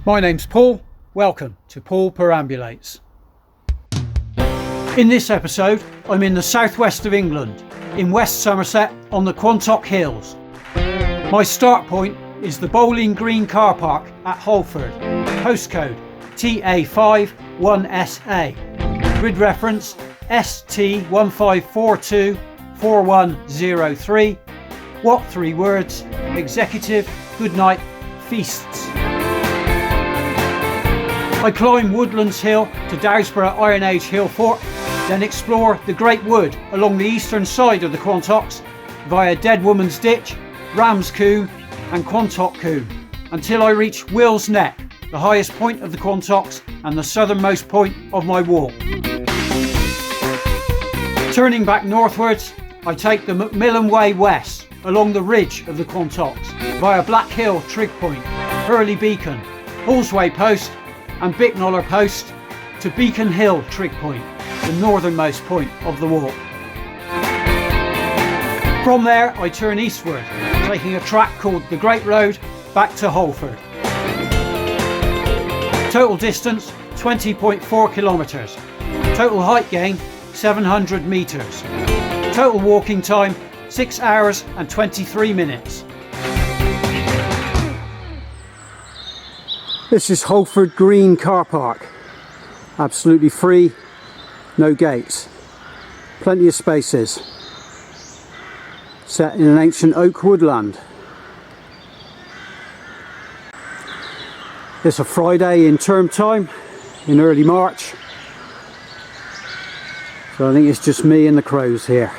My name's Paul, welcome to Paul Perambulates. In this episode, I'm in the southwest of England, in West Somerset on the Quantock Hills. My start point is the Bowling Green car park at Holford, postcode TA5-1SA, grid reference ST15424103, what 3 words, executive, goodnight, feasts. I climb Woodlands Hill to Dowsborough Iron Age hill fort, then explore the Great Wood along the eastern side of the Quantocks via Dead Woman's Ditch, Ram's Combe and Quantock Combe until I reach Will's Neck, the highest point of the Quantocks and the southernmost point of my walk. Turning back northwards, I take the Macmillan Way West along the ridge of the Quantocks via Black Hill Trig Point, Hurley Beacon, Hallsway Post and Bicknoller Post to Beacon Hill Trig Point, the northernmost point of the walk. From there I turn eastward, taking a track called the Great Road back to Holford. Total distance 20.4 kilometres, total height gain 700 metres, total walking time 6 hours and 23 minutes. This is Holford Green car park, absolutely free, no gates, plenty of spaces, set in an ancient oak woodland. It's a Friday in term time in early March, so I think it's just me and the crows here.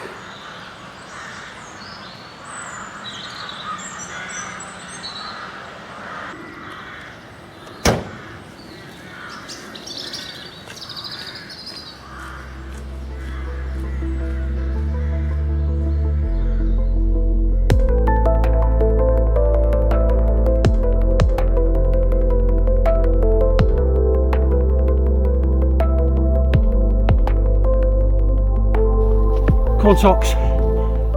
Quantocks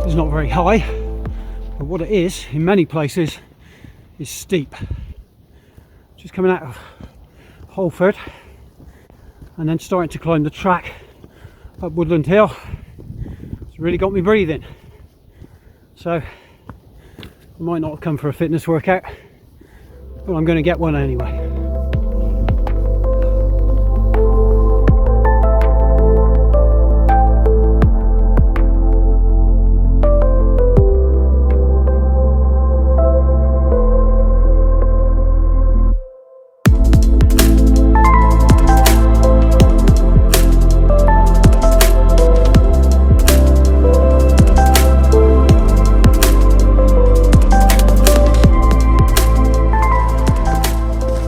is not very high, but what it is in many places is steep. Just coming out of Holford and then starting to climb the track up Woodland Hill. It's really got me breathing. So I might not have come for a fitness workout, but I'm going to get one anyway.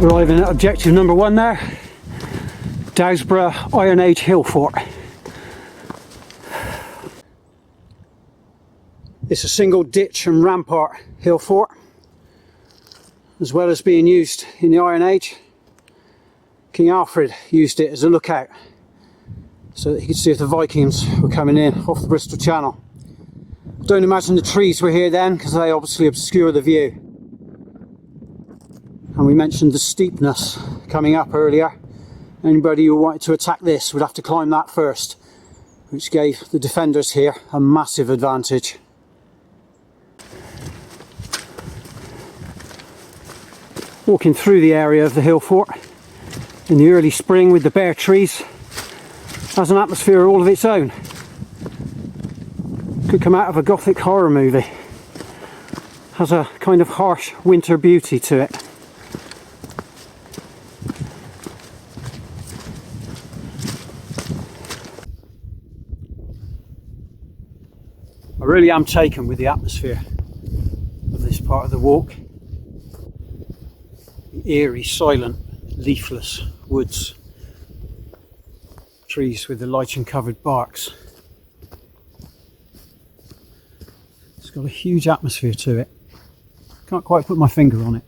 Arriving at objective number 1 there, Dowsborough Iron Age hill fort. It's a single ditch and rampart hill fort, as well as being used in the Iron Age. King Alfred used it as a lookout so that he could see if the Vikings were coming in off the Bristol Channel. Don't imagine the trees were here then, because they obviously obscure the view. And we mentioned the steepness coming up earlier. Anybody who wanted to attack this would have to climb that first, which gave the defenders here a massive advantage. Walking through the area of the hill fort in the early spring with the bare trees has an atmosphere all of its own. Could come out of a gothic horror movie. Has a kind of harsh winter beauty to it. I really am taken with the atmosphere of this part of the walk. The eerie, silent, leafless woods, trees with the lichen covered barks. It's got a huge atmosphere to it. Can't quite put my finger on it,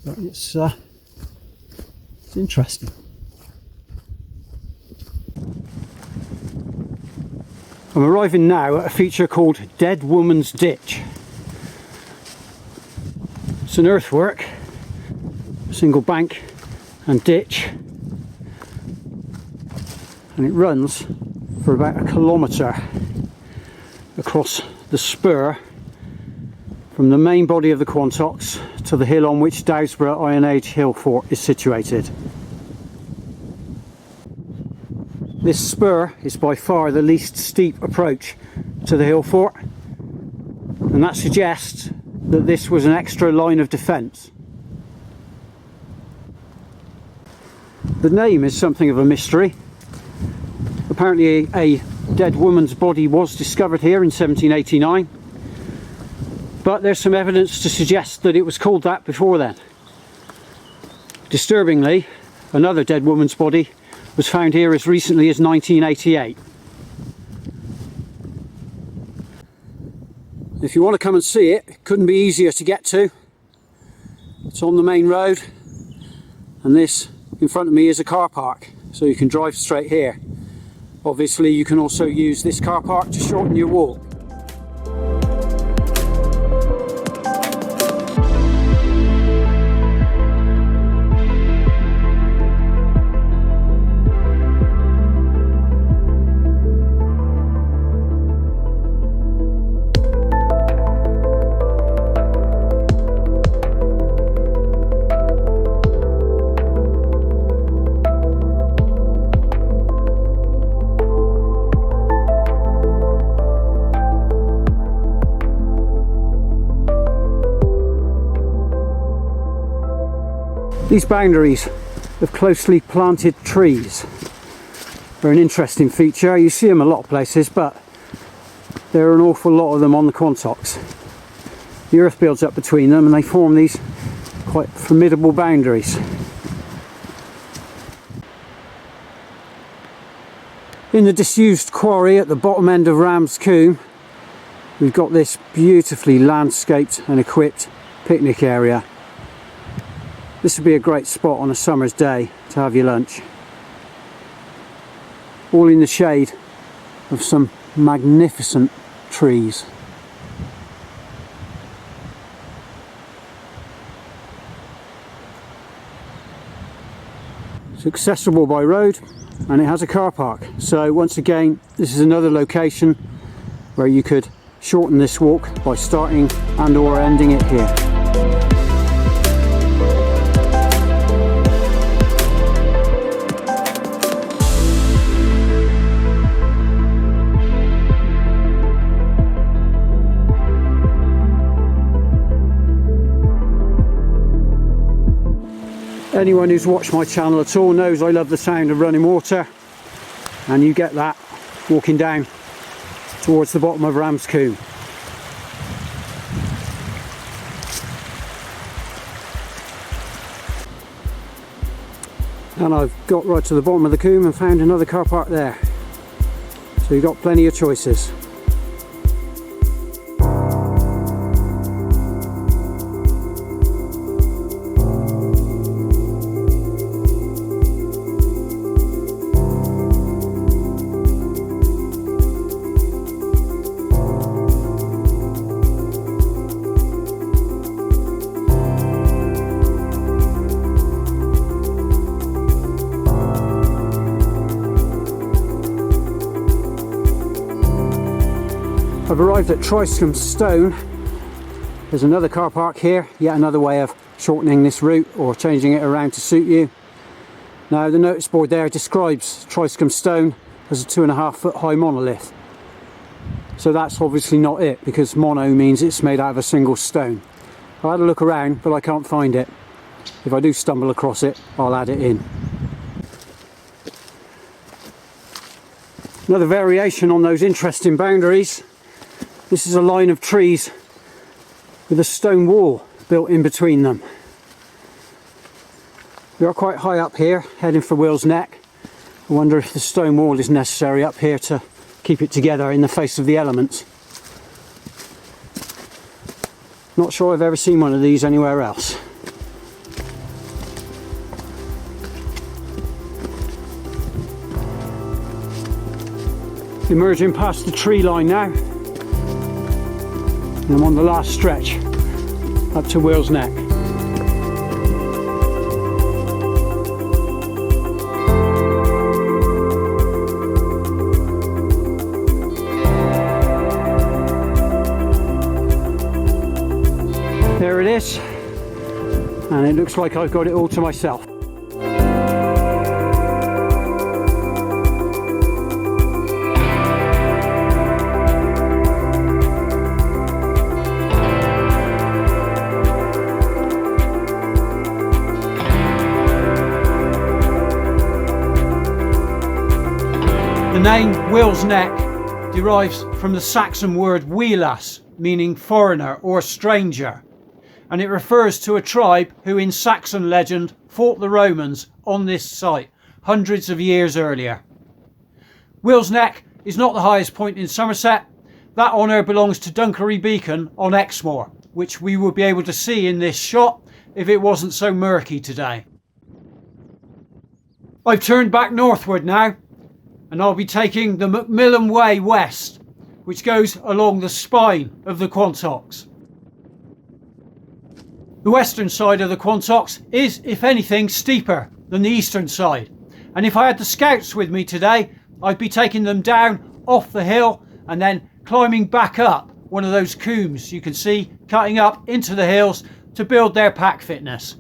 but it's interesting. I'm arriving now at a feature called Dead Woman's Ditch. It's an earthwork, single bank and ditch, and it runs for about 1 kilometre across the spur from the main body of the Quantocks to the hill on which Dowsborough Iron Age hill fort is situated. This spur is by far the least steep approach to the hill fort, and that suggests that this was an extra line of defence. The name is something of a mystery. Apparently a dead woman's body was discovered here in 1789, but there's some evidence to suggest that it was called that before then. Disturbingly, another dead woman's body was found here as recently as 1988. If you want to come and see it, it couldn't be easier to get to. It's on the main road, and this in front of me is a car park, so you can drive straight here. Obviously you can also use this car park to shorten your walk. These boundaries of closely planted trees are an interesting feature. You see them a lot of places, but there are an awful lot of them on the Quantocks. The earth builds up between them and they form these quite formidable boundaries. In the disused quarry at the bottom end of Ram's Combe, we've got this beautifully landscaped and equipped picnic area. This would be a great spot on a summer's day to have your lunch. All in the shade of some magnificent trees. It's accessible by road and it has a car park. So once again, this is another location where you could shorten this walk by starting and or ending it here. Anyone who's watched my channel at all knows I love the sound of running water, and you get that walking down towards the bottom of Ram's Combe. And I've got right to the bottom of the combe and found another car park there, so you've got plenty of choices. I've arrived at Tryscombe Stone. There's another car park here, yet another way of shortening this route or changing it around to suit you. Now the notice board there describes Tryscombe Stone as a 2.5 foot high monolith. So that's obviously not it, because mono means it's made out of a single stone. I had a look around but I can't find it. If I do stumble across it, I'll add it in. Another variation on those interesting boundaries. This is a line of trees with a stone wall built in between them. We are quite high up here, heading for Will's Neck. I wonder if the stone wall is necessary up here to keep it together in the face of the elements. Not sure I've ever seen one of these anywhere else. Emerging past the tree line now. And I'm on the last stretch up to Will's Neck. There it is, and it looks like I've got it all to myself. The name Will's Neck derives from the Saxon word wheelas, meaning foreigner or stranger, and it refers to a tribe who in Saxon legend fought the Romans on this site hundreds of years earlier. Will's Neck is not the highest point in Somerset. That honour belongs to Hurley Beacon on Exmoor, which we would be able to see in this shot if it wasn't so murky today. I've turned back northward now, and I'll be taking the Macmillan Way West, which goes along the spine of the Quantocks. The western side of the Quantocks is, if anything, steeper than the eastern side, and if I had the scouts with me today, I'd be taking them down off the hill and then climbing back up one of those combes you can see cutting up into the hills to build their pack fitness.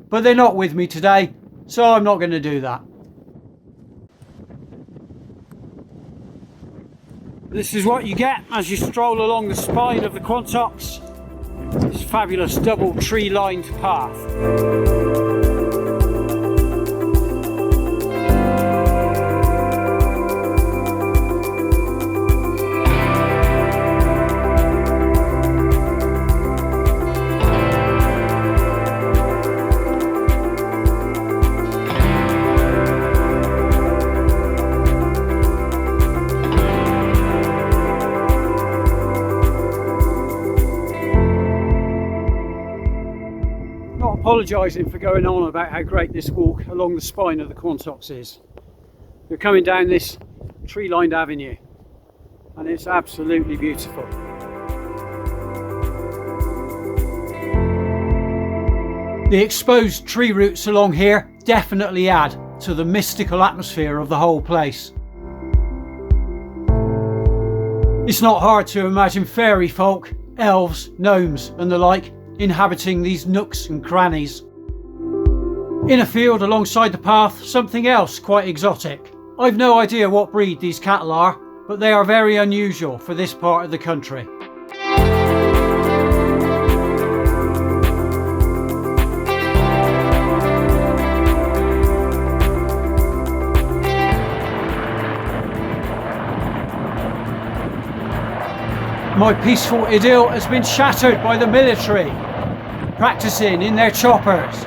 But they're not with me today, so I'm not going to do that. This is what you get as you stroll along the spine of the Quantocks. This fabulous double tree-lined path. Apologising for going on about how great this walk along the spine of the Quantocks is. You're coming down this tree-lined avenue and it's absolutely beautiful. The exposed tree roots along here definitely add to the mystical atmosphere of the whole place. It's not hard to imagine fairy folk, elves, gnomes and the like inhabiting these nooks and crannies. In a field alongside the path, something else quite exotic. I've no idea what breed these cattle are, but they are very unusual for this part of the country. My peaceful idyll has been shattered by the military, practicing in their choppers.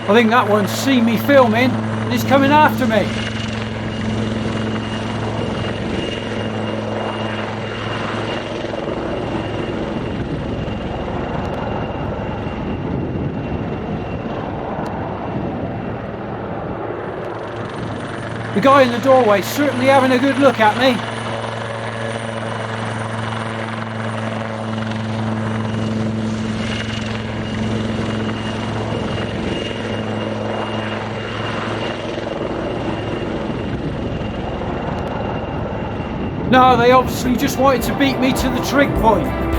I think that one's seen me filming and is coming after me. The guy in the doorway certainly having a good look at me. No, they obviously just wanted to beat me to the trig point.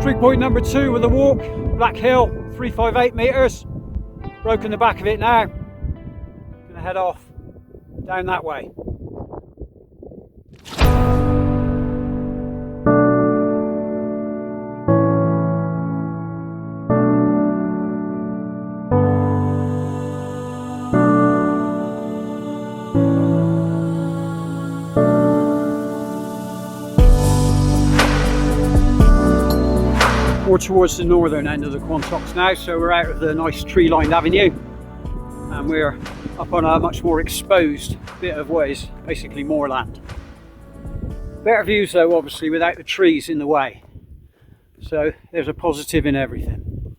Trig point number 2 with the walk, Black Hill, 358 metres. Broken the back of it now. Gonna head off down that way. More towards the northern end of the Quantocks now, so we're out of the nice tree-lined avenue and we're up on a much more exposed bit of what is basically moorland. Better views though, obviously, without the trees in the way, so there's a positive in everything.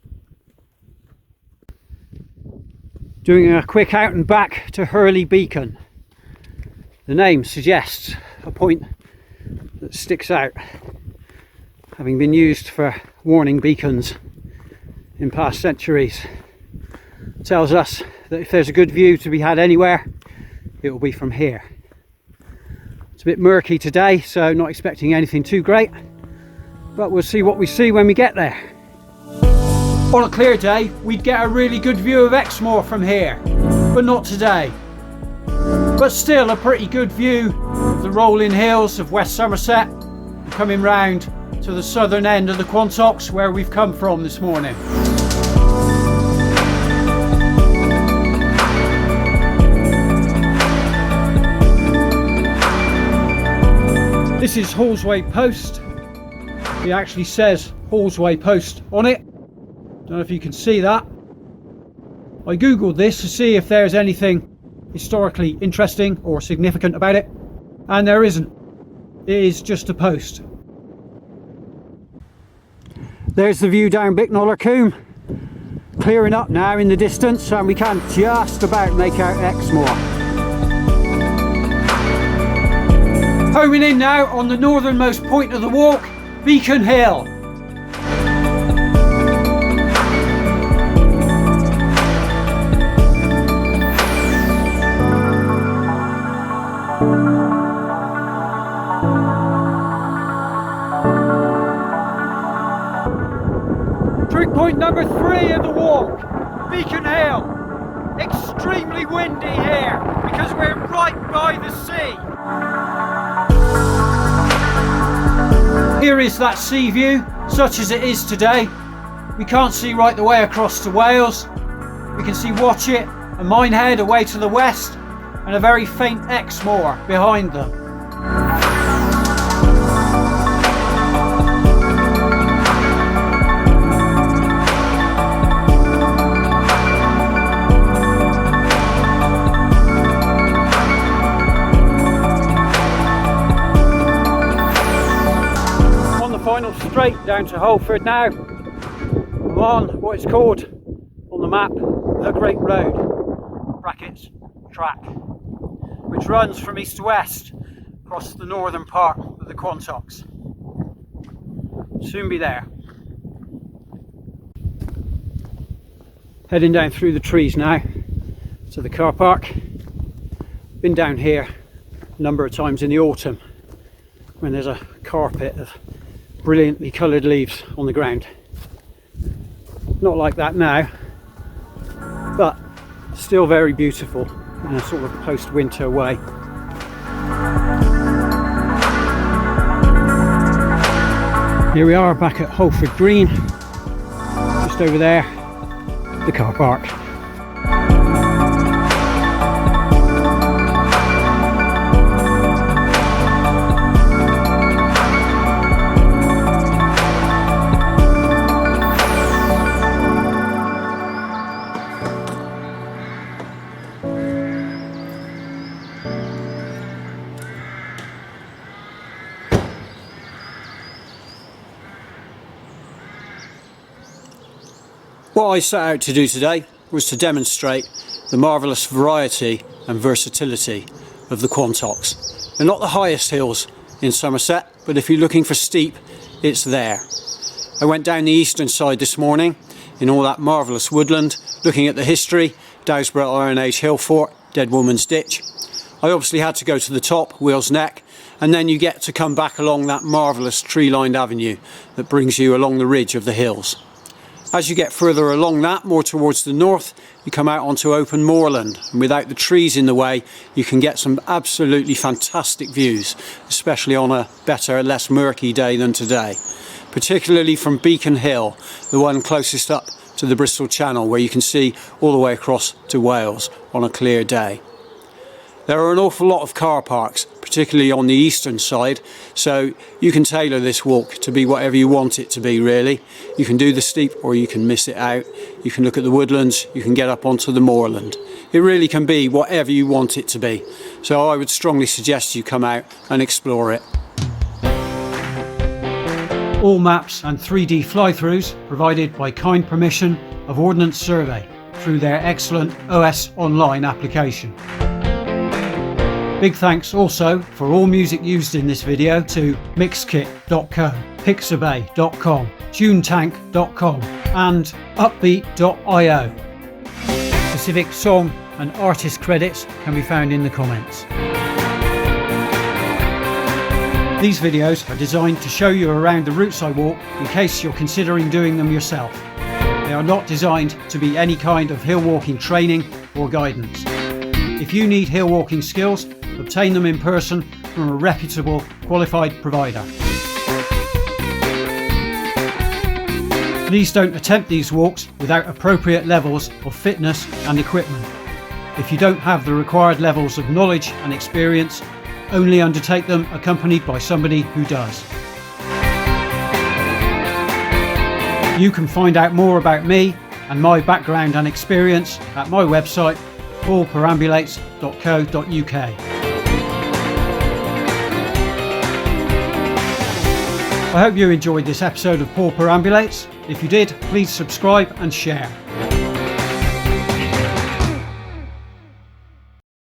Doing a quick out and back to Hurley Beacon. The name suggests a point that sticks out, having been used for warning beacons in past centuries. It tells us that if there's a good view to be had anywhere, it will be from here. It's a bit murky today, so not expecting anything too great, but we'll see what we see when we get there. On a clear day, we'd get a really good view of Exmoor from here, but not today. But still a pretty good view of the rolling hills of West Somerset, coming round to the southern end of the Quantocks where we've come from this morning. This is Hallsway Post. It actually says Hallsway Post on it. Don't know if you can see that. I googled this to see if there's anything historically interesting or significant about it, and there isn't. It is just a post. There's the view down Bicknoller Combe, clearing up now in the distance, and we can just about make out Exmoor. Homing in now on the northernmost point of the walk, Beacon Hill. Trig point number 3 of the walk, Beacon Hill. Extremely windy here because we're right by the sea. Here is that sea view, such as it is today. We can't see right the way across to Wales. We can see Watchet and Minehead away to the west, and a very faint Exmoor behind them. Final straight down to Holford now. I'm on what is called on the map the Great Road, brackets track, which runs from east to west across the northern part of the Quantocks. Soon be there. Heading down through the trees now to the car park. Been down here a number of times in the autumn when there's a carpet of brilliantly coloured leaves on the ground. Not like that now, but still very beautiful in a sort of post-winter way. Here we are back at Holford Green, just over there, the car park. What I set out to do today was to demonstrate the marvellous variety and versatility of the Quantocks. They're not the highest hills in Somerset, but if you're looking for steep, it's there. I went down the eastern side this morning in all that marvellous woodland, looking at the history, Dowsborough Iron Age hill fort, Dead Woman's Ditch. I obviously had to go to the top, Wheel's Neck, and then you get to come back along that marvellous tree-lined avenue that brings you along the ridge of the hills. As you get further along that, more towards the north, you come out onto open moorland, and without the trees in the way you can get some absolutely fantastic views, especially on a better, less murky day than today, particularly from Beacon Hill, the one closest up to the Bristol Channel, where you can see all the way across to Wales on a clear day. There are an awful lot of car parks, particularly on the eastern side, so you can tailor this walk to be whatever you want it to be, really. You can do the steep or you can miss it out. You can look at the woodlands, you can get up onto the moorland. It really can be whatever you want it to be. So I would strongly suggest you come out and explore it. All maps and 3D fly-throughs provided by kind permission of Ordnance Survey through their excellent OS Online application. Big thanks also for all music used in this video to Mixkit.co, Pixabay.com, Tunetank.com and Upbeat.io. Specific song and artist credits can be found in the comments. These videos are designed to show you around the routes I walk in case you're considering doing them yourself. They are not designed to be any kind of hill walking training or guidance. If you need hill walking skills, obtain them in person from a reputable, qualified provider. Please don't attempt these walks without appropriate levels of fitness and equipment. If you don't have the required levels of knowledge and experience, only undertake them accompanied by somebody who does. You can find out more about me and my background and experience at my website, paulperambulates.co.uk. I hope you enjoyed this episode of Paul Perambulates. If you did, please subscribe and share.